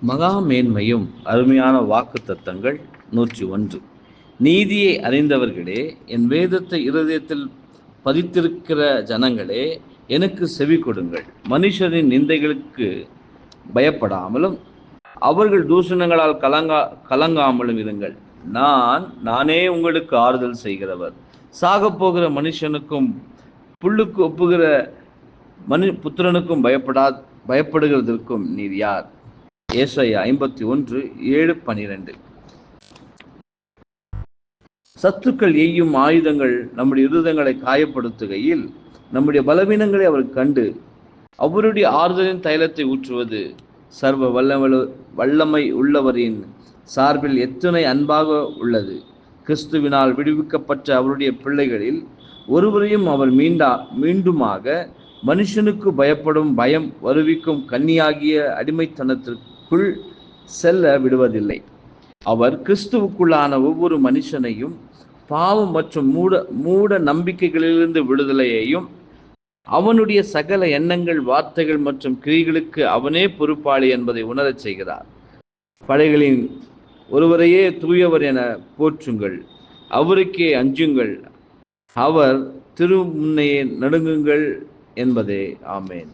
மகா மேன்மையும் அருமையான வாக்கு தத்தங்கள் 101. நீதியை அறிந்தவர்களே, என் வேதத்தை இருதயத்தில் பதித்திருக்கிற ஜனங்களே, எனக்கு செவி கொடுங்கள். மனுஷரின் நிந்தைகளுக்கு பயப்படாமலும் அவர்கள் தூஷணங்களால் கலங்காமலும் இருங்கள். நானே உங்களுக்கு ஆறுதல் செய்கிறவர். சாகப் போகிற மனுஷனுக்கும் புல்லுக்கு ஒப்புகிற புத்திரனுக்கும் பயப்படுகிறதற்கும் நீர் யார்? ஏசாயா 51:7-12. சத்துக்கள் எய்யும் ஆயுதங்கள் நம்முடைய இருதயங்களை காயப்படுத்துகையில் நம்முடைய பலவீனங்களை அவர் கண்டு அவருடைய ஆறுதலின் தைலத்தை ஊற்றுவது சர்வ வல்லமை உள்ளவரின் சார்பில் எத்தனை அன்பாக உள்ளது. கிறிஸ்துவினால் விடுவிக்கப்பட்ட அவருடைய பிள்ளைகளில் ஒருவரையும் அவர் மீண்டுமாக மனுஷனுக்கு பயப்படும் பயம் வருவிக்கும் கன்னியாகிய அடிமைத்தனத்திற்குள் செல்ல விடுவதில்லை. அவர் கிறிஸ்துவுக்குள்ளான ஒவ்வொரு மனுஷனையும் பாவம் மற்றும் மூட நம்பிக்கைகளிலிருந்து விடுதலையையும் அவனுடைய சகல எண்ணங்கள், வார்த்தைகள் மற்றும் கிரிகளுக்கு அவனே பொறுப்பாளி என்பதை உணரச் செய்கிறார். படைகளின் ஒருவரையே தூயவர் என போற்றுங்கள், அவருக்கே அஞ்சுங்கள், அவர் திருமுன்னையே நடுங்குங்கள் என்பதே. ஆமேன்.